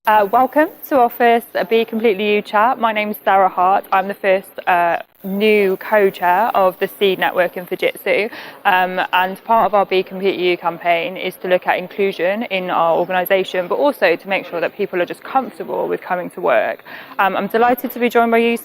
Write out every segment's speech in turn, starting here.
Welcome to our first Be Completely You chat. My name is Sarah Hart. I'm the first new co-chair of the Seed Network in Fujitsu, and part of our Be Completely You campaign is to look at inclusion in our organisation, but also to make sure that people are just comfortable with coming to work. I'm delighted to be joined by you,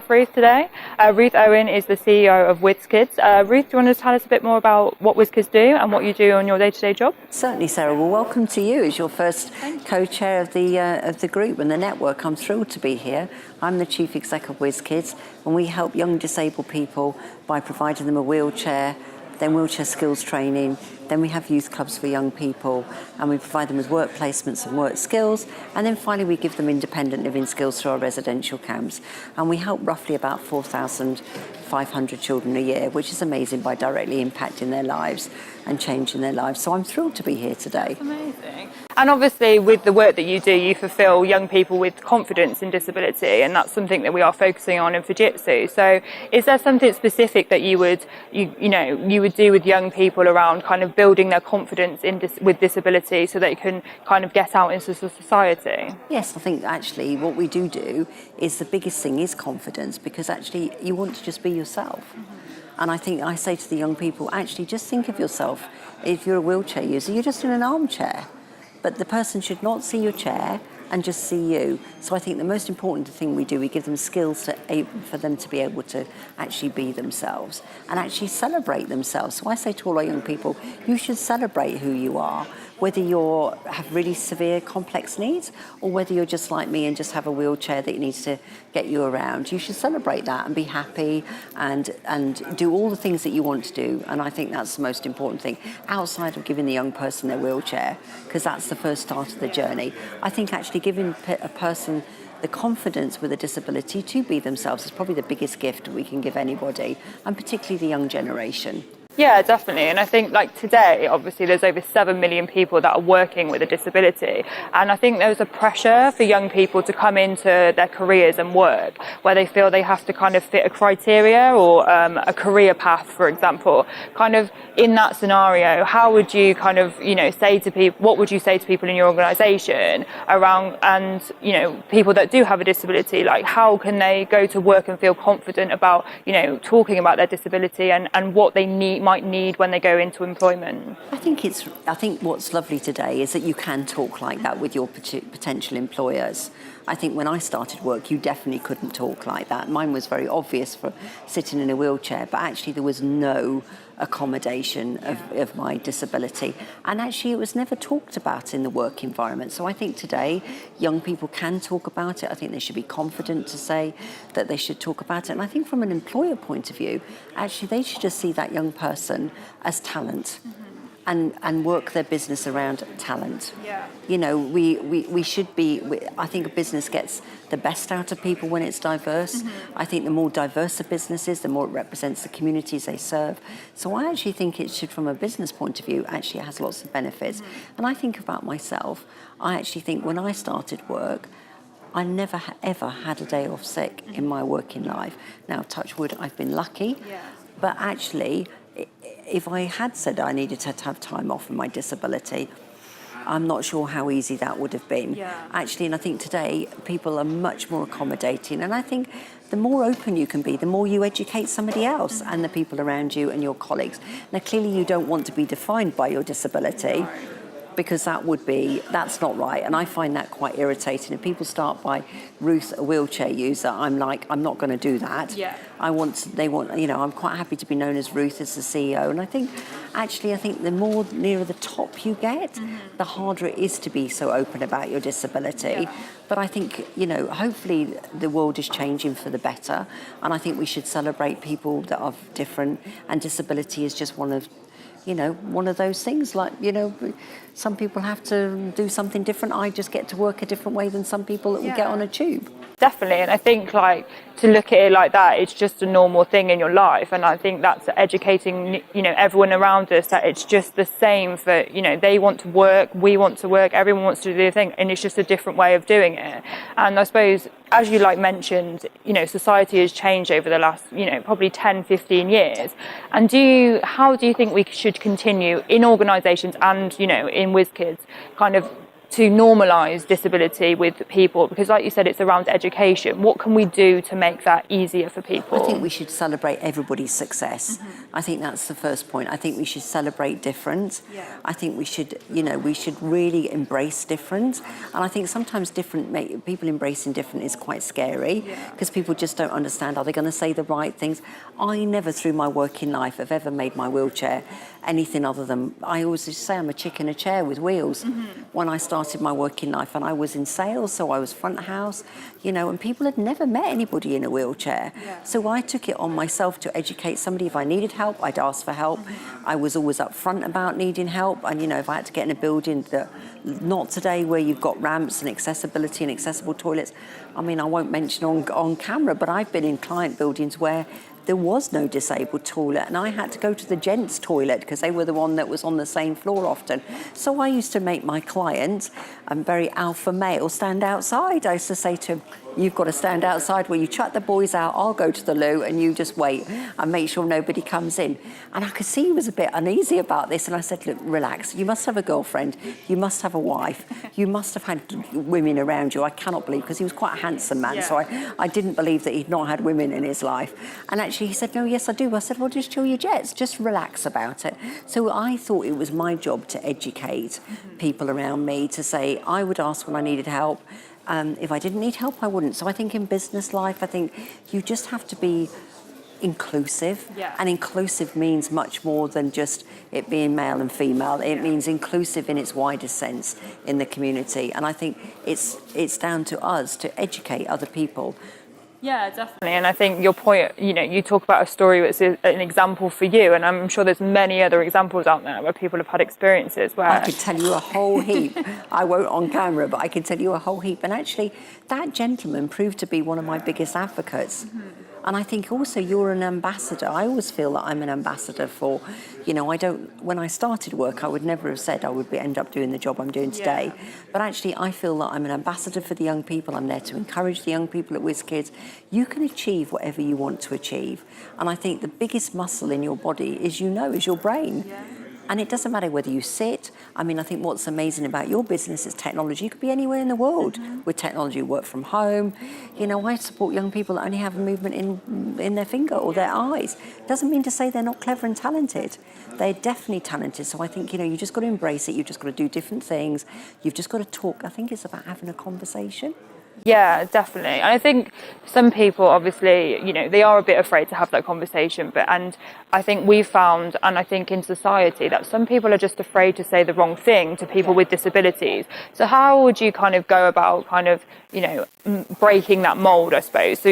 Ruth, today. Ruth Owen is the CEO of Whizz Kidz. Ruth, do you want to tell us a bit more about what Whizz Kidz do and what you do on your day-to-day job? Certainly, Sarah. Well, welcome to you as your first co-chair of the group and the network. I'm thrilled to be here. I'm the Chief Executive of Whizz Kidz, and we help young disabled people by providing them a wheelchair, then wheelchair skills training, then we have youth clubs for young people, and we provide them with work placements and work skills, and then finally we give them independent living skills through our residential camps. And we help roughly about 4,500 children a year, which is amazing, by directly impacting their lives and changing their lives. So I'm thrilled to be here today. That's amazing. And obviously with the work that you do, you fulfil young people with confidence in disability, and that's something that we are focusing on in Fujitsu. So is there something specific that you would do with young people around kind of building their confidence with disability so they can kind of get out into society? Yes, I think actually what we do is the biggest thing is confidence, because actually you want to just be yourself. And I think I say to the young people, actually just think of yourself, if you're a wheelchair user, you're just in an armchair. But the person should not see your chair and just see you. So I think the most important thing we do, we give them skills for them to be able to actually be themselves and actually celebrate themselves. So I say to all our young people, you should celebrate who you are, whether you have really severe complex needs or whether you're just like me and just have a wheelchair that needs to get you around. You should celebrate that and be happy and do all the things that you want to do. And I think that's the most important thing, outside of giving the young person their wheelchair, because that's the first start of the journey. I think actually giving a person the confidence with a disability to be themselves is probably the biggest gift we can give anybody, and particularly the young generation. Yeah, definitely. And I think like today, obviously there's over 7 million people that are working with a disability. And I think there's a pressure for young people to come into their careers and work where they feel they have to kind of fit a criteria or a career path, for example. Kind of in that scenario, how would you kind of, say to people, what would you say to people in your organisation around, and, people that do have a disability, like how can they go to work and feel confident about, talking about their disability and what they might need when they go into employment? I think what's lovely today is that you can talk like that with your potential employers. I think when I started work, you definitely couldn't talk like that. Mine was very obvious for sitting in a wheelchair, but actually there was no accommodation of my disability. And actually it was never talked about in the work environment. So I think today young people can talk about it. I think they should be confident to say that they should talk about it. And I think from an employer point of view, actually they should just see that young person as talent. And work their business around talent. Yeah. We should be. I think a business gets the best out of people when it's diverse. I think the more diverse a business is, the more it represents the communities they serve. So I actually think it should, from a business point of view, actually has lots of benefits. And I think about myself. I actually think when I started work, I never ever had a day off sick in my working life. Now, touch wood, I've been lucky. Yeah. But actually, if I had said I needed to have time off for my disability, I'm not sure how easy that would have been. Yeah. Actually, and I think today people are much more accommodating, and I think the more open you can be, the more you educate somebody else and the people around you and your colleagues. Now, clearly you don't want to be defined by your disability, because that's not right. And I find that quite irritating. If people start by Ruth, a wheelchair user, I'm like, I'm not going to do that. Yeah. I'm quite happy to be known as Ruth, as the CEO. And I think the more nearer the top you get, the harder it is to be so open about your disability. Yeah. But I think, hopefully the world is changing for the better. And I think we should celebrate people that are different, and disability is just one of those things. Like, some people have to do something different. I just get to work a different way than some people that will get on a tube. Definitely. And I think to look at it like that, it's just a normal thing in your life. And I think that's educating, everyone around us that it's just the same for, they want to work, we want to work, everyone wants to do their thing. And it's just a different way of doing it. And I suppose, as you mentioned, society has changed over the last, probably 10, 15 years. And how do you think we should continue in organisations and, in Whizz Kidz, kind of to normalise disability with people? Because like you said, it's around education. What can we do to make that easier for people? I think we should celebrate everybody's success. I think that's the first point. I think we should celebrate different. I think we should, we should really embrace different. And I think sometimes people embracing different is quite scary because people just don't understand. Are they going to say the right things? I never through my working life have ever made my wheelchair anything other than, I always just say I'm a chick in a chair with wheels. When I started my working life, and I was in sales, so I was front of house, and people had never met anybody in a wheelchair. So I took it on myself to educate somebody. If I needed help, I'd ask for help. I was always upfront about needing help, and if I had to get in a building that, not today where you've got ramps and accessibility and accessible toilets. I mean, I won't mention on camera, but I've been in client buildings where there was no disabled toilet, and I had to go to the gents' toilet because they were the one that was on the same floor often. So I used to make my client, very alpha male, stand outside. I used to say to him, you've got to stand outside where you chuck the boys out, I'll go to the loo and you just wait and make sure nobody comes in. And I could see he was a bit uneasy about this, and I said, look, relax, you must have a girlfriend, you must have a wife, you must have had women around you. I cannot believe, because he was quite a handsome man, so I didn't believe that he'd not had women in his life. And actually he said, no, yes I do. I said, well, just chill your jets, just relax about it. So I thought it was my job to educate people around me, to say I would ask when I needed help. If I didn't need help, I wouldn't. So I think in business life, I think you just have to be inclusive. And inclusive means much more than just it being male and female. It means inclusive in its widest sense in the community. And I think it's down to us to educate other people. Yeah, definitely. And I think your point, you talk about a story that's an example for you, and I'm sure there's many other examples out there where people have had experiences where... I could tell you a whole heap. I won't on camera, but I can tell you a whole heap. And actually, that gentleman proved to be one of my biggest advocates. And I think also you're an ambassador. I always feel that I'm an ambassador for, when I started work, I would never have said I would end up doing the job I'm doing today. But actually, I feel that I'm an ambassador for the young people. I'm there to encourage the young people at Whizz Kidz. You can achieve whatever you want to achieve. And I think the biggest muscle in your body is your brain. And it doesn't matter whether you sit. I mean, I think what's amazing about your business is technology. You could be anywhere in the world with technology, work from home. I support young people that only have a movement in their finger or their eyes. Doesn't mean to say they're not clever and talented. They're definitely talented. So I think, you just got to embrace it. You've just got to do different things. You've just got to talk. I think it's about having a conversation. Yeah, definitely. And I think some people, obviously, they are a bit afraid to have that conversation. And I think we've found, and I think in society, that some people are just afraid to say the wrong thing to people with disabilities. So how would you kind of go about breaking that mold, I suppose? So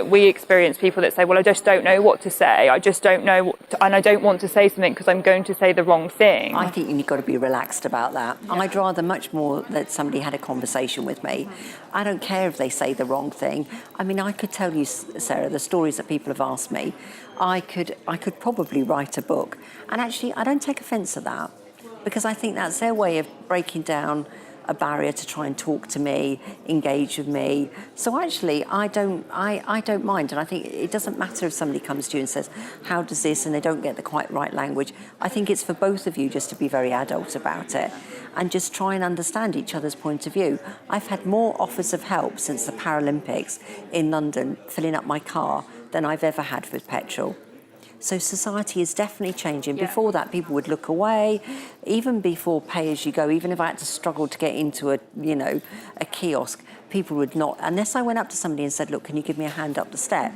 we experience people that say, well, I just don't know what to say. I just don't know, and I don't want to say something because I'm going to say the wrong thing. I think you've got to be relaxed about that. I'd rather much more that somebody had a conversation with me. I don't care if they say the wrong thing. I mean, I could tell you, Sarah, the stories that people have asked me. I could probably write a book. And actually, I don't take offence at that, because I think that's their way of breaking down a barrier to try and talk to me, engage with me. So actually, I don't mind. And I think it doesn't matter if somebody comes to you and says, how does this, and they don't get the quite right language. I think it's for both of you just to be very adult about it and just try and understand each other's point of view. I've had more offers of help since the Paralympics in London, filling up my car, than I've ever had with petrol. So society is definitely changing. Before that, people would look away. Even before pay as you go, even if I had to struggle to get into a kiosk, people would not, unless I went up to somebody and said, look, can you give me a hand up the step?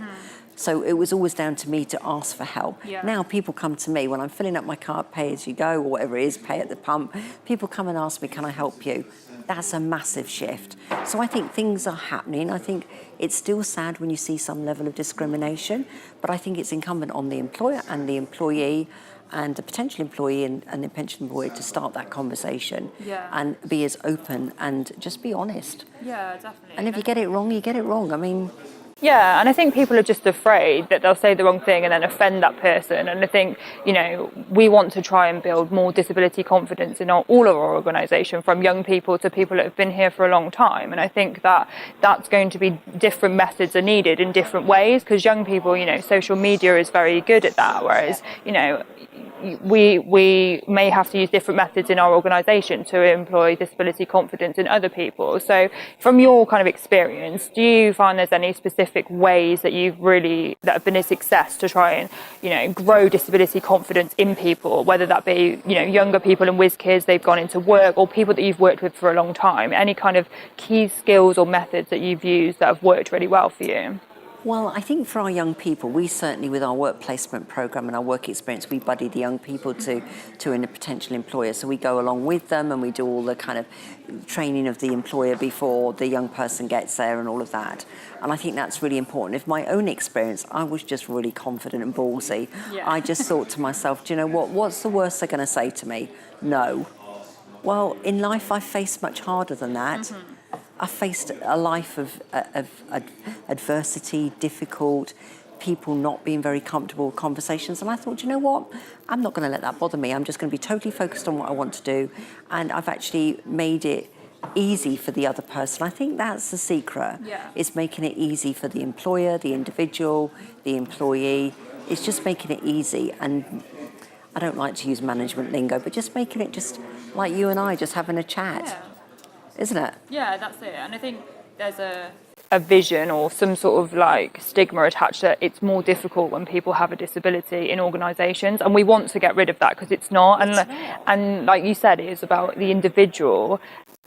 So it was always down to me to ask for help. Now people come to me when I'm filling up my car, pay as you go, or whatever it is, pay at the pump. People come and ask me, can I help you? That's a massive shift. So I think things are happening. I think it's still sad when you see some level of discrimination, but I think it's incumbent on the employer and the employee and the potential employee and the potential employer to start that conversation and be as open and just be honest. Yeah, definitely. And if you get it wrong, you get it wrong. I mean... Yeah, and I think people are just afraid that they'll say the wrong thing and then offend that person. And I think, we want to try and build more disability confidence in all of our organisation, from young people to people that have been here for a long time. And I think that that's going to be different methods are needed in different ways, because young people, social media is very good at that. Whereas, we may have to use different methods in our organisation to employ disability confidence in other people. So from your kind of experience, do you find there's any specific ways that that have been a success to try and, grow disability confidence in people, whether that be, younger people in Whizz Kidz, they've gone into work, or people that you've worked with for a long time? Any kind of key skills or methods that you've used that have worked really well for you? Well, I think for our young people, we certainly, with our work placement program and our work experience, we buddy the young people to a potential employer. So we go along with them and we do all the kind of training of the employer before the young person gets there and all of that. And I think that's really important. If my own experience, I was just really confident and ballsy. Yeah. I just thought to myself, do you know what? What's the worst they're going to say to me? No. Well, in life, I faced much harder than that. Mm-hmm. I faced a life of adversity, difficult, people not being very comfortable with conversations. And I thought, you know what? I'm not going to let that bother me. I'm just going to be totally focused on what I want to do. And I've actually made it easy for the other person. I think that's the secret. Yeah. It's making it easy for the employer, the individual, the employee. It's just making it easy. And I don't like to use management lingo, but just making it just like you and I, just having a chat. Yeah. Isn't it? Yeah, that's it. And I think there's a vision or some sort of like stigma attached that it's more difficult when people have a disability in organisations, and we want to get rid of that because it's not. And like you said, it is about the individual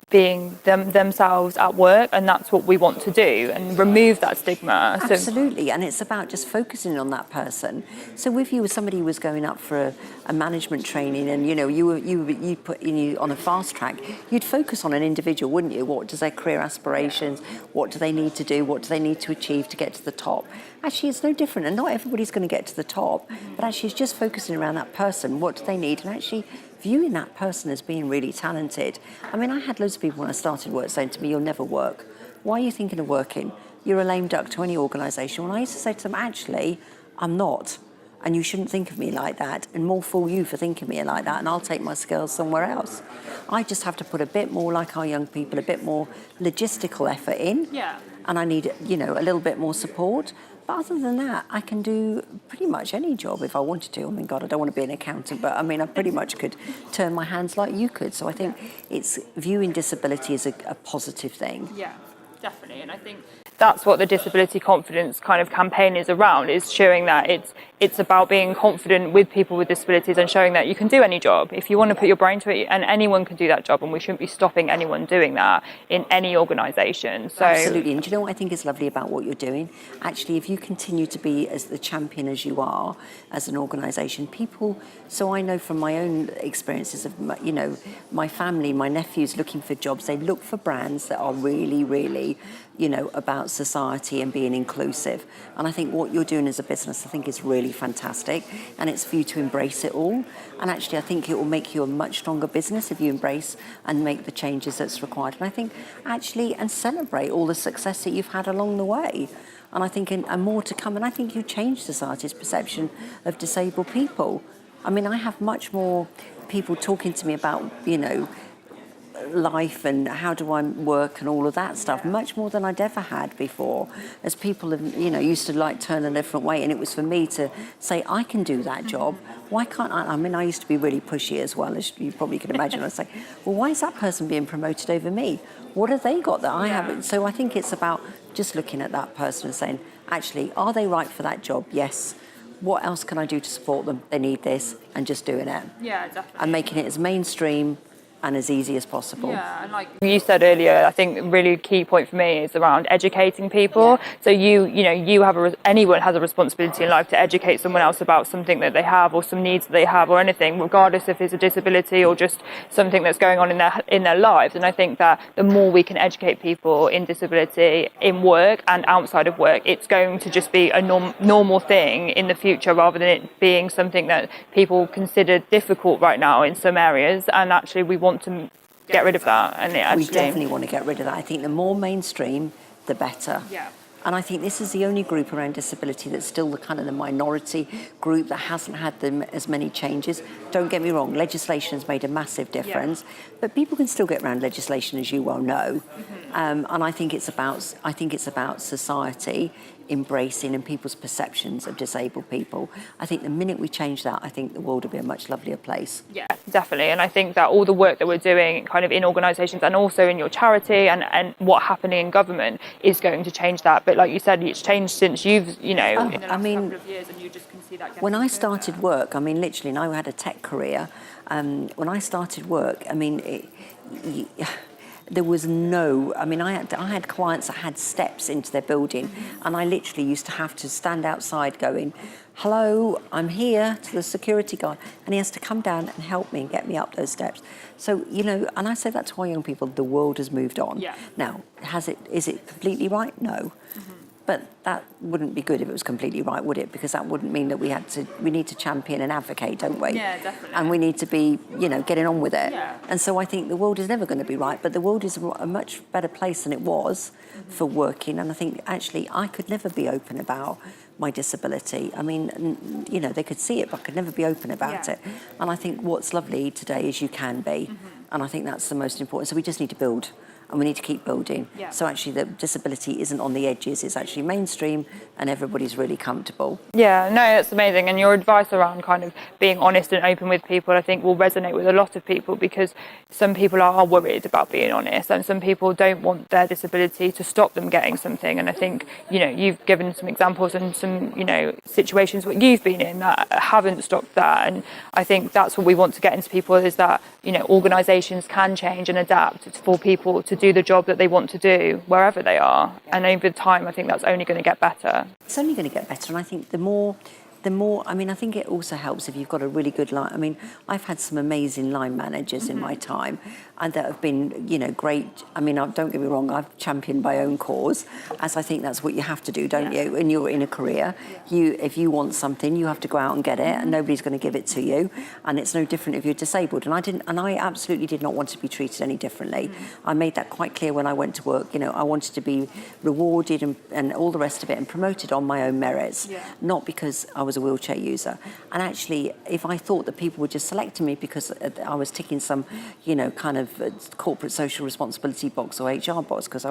being themselves at work, and that's what we want to do and remove that stigma. Absolutely, and it's about just focusing on that person. So if you were somebody who was going up for a management training, and you put on a fast track, you'd focus on an individual, wouldn't you? What does their career aspirations? What do they need to do? What do they need to achieve to get to the top? Actually, it's no different, and not everybody's going to get to the top, but actually it's just focusing around that person. What do they need? And actually viewing that person as being really talented. I mean, I had loads of people when I started work saying to me, you'll never work. Why are you thinking of working? You're a lame duck to any organisation. Well, I used to say to them, actually, I'm not. And you shouldn't think of me like that. And more fool you for thinking of me like that. And I'll take my skills somewhere else. I just have to put a bit more, like our young people, a bit more logistical effort in. Yeah. And I need, a little bit more support. But other than that, I can do pretty much any job if I wanted to. I mean, God, I don't want to be an accountant, but I mean, I pretty much could turn my hands like you could. So I think it's viewing disability as a positive thing. Yeah, definitely. And I think that's what the disability confidence kind of campaign is around, is showing that it's about being confident with people with disabilities and showing that you can do any job if you want to put your brain to it, and anyone can do that job, and we shouldn't be stopping anyone doing that in any organisation. So absolutely. And do you know what I think is lovely about what you're doing? Actually, if you continue to be as the champion as you are as an organisation, people, so I know from my own experiences of my family, my nephews looking for jobs, they look for brands that are really, really about society and being inclusive. And I think what you're doing as a business, I think is really fantastic, and it's for you to embrace it all. And actually, I think it will make you a much stronger business if you embrace and make the changes that's required. And I think actually, and celebrate all the success that you've had along the way. And I think, and more to come. And I think you change society's perception of disabled people. I mean, I have much more people talking to me about, life and how do I work and all of that stuff, much more than I'd ever had before, as people have used to turn a different way. And it was for me to say, I can do that job, why can't I? I mean, I used to be really pushy as well, as you probably can imagine. I'd say, well, why is that person being promoted over me? What have they got that I haven't? So I think it's about just looking at that person and saying, actually, are they right for that job? Yes. What else can I do to support them? They need this, and just doing it. Yeah, definitely. And making it as mainstream and as easy as possible. Yeah, and like you said earlier, I think a really key point for me is around educating people. Yeah. So anyone has a responsibility in life to educate someone else about something that they have, or some needs that they have, or anything, regardless if it's a disability or just something that's going on in their lives. And I think that the more we can educate people in disability, in work and outside of work, it's going to just be a normal thing in the future, rather than it being something that people consider difficult right now in some areas. And actually, we want to get rid of that. And we definitely want to get rid of that. I think the more mainstream, the better. Yeah. And I think this is the only group around disability that's still the minority group that hasn't had as many changes. Don't get me wrong, legislation has made a massive difference, but people can still get around legislation, as you well know. Mm-hmm. And I think it's about society embracing and people's perceptions of disabled people. I think the minute we change that, I think the world will be a much lovelier place. Yeah, definitely. And I think that all the work that we're doing kind of in organisations and also in your charity and what happening in government is going to change that. But like you said, it's changed since you've, in the last couple of years, and you just can see that. When I started work, I mean, literally, and I had a tech career. When I started work, I mean, there was no, I mean, I had clients that had steps into their building, and I literally used to have to stand outside going, hello, I'm here, to the security guard, and he has to come down and help me and get me up those steps. So, and I say that to our young people, the world has moved on. Yeah. Now, is it completely right? No. But that wouldn't be good if it was completely right, would it? Because that wouldn't mean that we need to champion and advocate, don't we? Yeah, definitely. And we need to be, getting on with it. Yeah. And so I think the world is never going to be right, but the world is a much better place than it was for working. And I think actually I could never be open about my disability. I mean, they could see it, but I could never be open about it. And I think what's lovely today is you can be. And I think that's the most important. So we just need to build. And we need to keep building. Yeah. So actually the disability isn't on the edges, it's actually mainstream and everybody's really comfortable. Yeah, no, that's amazing. And your advice around kind of being honest and open with people, I think will resonate with a lot of people, because some people are worried about being honest and some people don't want their disability to stop them getting something. And I think, you've given some examples and some, situations what you've been in that haven't stopped that. And I think that's what we want to get into people, is that, organisations can change and adapt for people to do the job that they want to do wherever they are. And over time, I think that's only going to get better. It's only going to get better. And I think the more, I mean, I think it also helps if you've got a really good line. I mean, I've had some amazing line managers in my time, and that have been, great. I mean, don't get me wrong, I've championed my own cause, as I think that's what you have to do, don't you? When you're in a career, if you want something, you have to go out and get it, and nobody's going to give it to you. And it's no different if you're disabled. And I absolutely did not want to be treated any differently. I made that quite clear when I went to work. I wanted to be rewarded and all the rest of it and promoted on my own merits, not because I was a wheelchair user. And actually, if I thought that people were just selecting me because I was ticking some, kind of corporate social responsibility box or HR box, because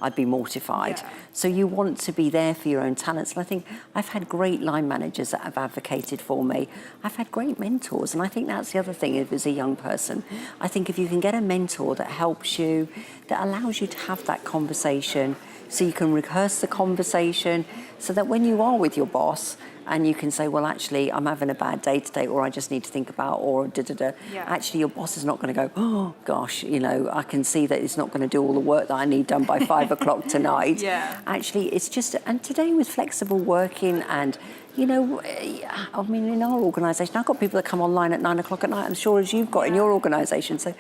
I'd be mortified. Yeah. So you want to be there for your own talents. And I think I've had great line managers that have advocated for me. I've had great mentors. And I think that's the other thing as a young person. I think if you can get a mentor that helps you, that allows you to have that conversation, so you can rehearse the conversation, so that when you are with your boss and you can say, well, actually, I'm having a bad day today, or I just need to think about, or da-da-da. Yeah. Actually, your boss is not going to go, oh, gosh, I can see that it's not going to do all the work that I need done by 5 o'clock tonight. Yeah. Actually, it's just, and today with flexible working and, I mean, in our organisation, I've got people that come online at 9 o'clock at night, I'm sure as you've got in your organisation. So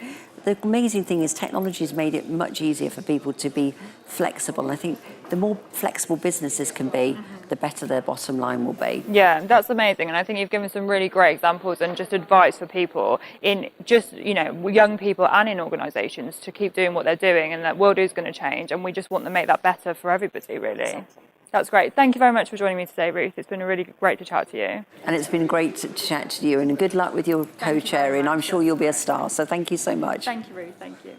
the amazing thing is technology has made it much easier for people to be flexible. And I think the more flexible businesses can be, the better their bottom line will be. Yeah, that's amazing. And I think you've given some really great examples and just advice for people in just, young people and in organisations to keep doing what they're doing, and that world is going to change. And we just want to make that better for everybody, really. Exactly. That's great. Thank you very much for joining me today, Ruth. It's been really great to chat to you. And it's been great to chat to you, and good luck with your co-chairing. I'm sure you'll be a star. So thank you so much. Thank you, Ruth. Thank you.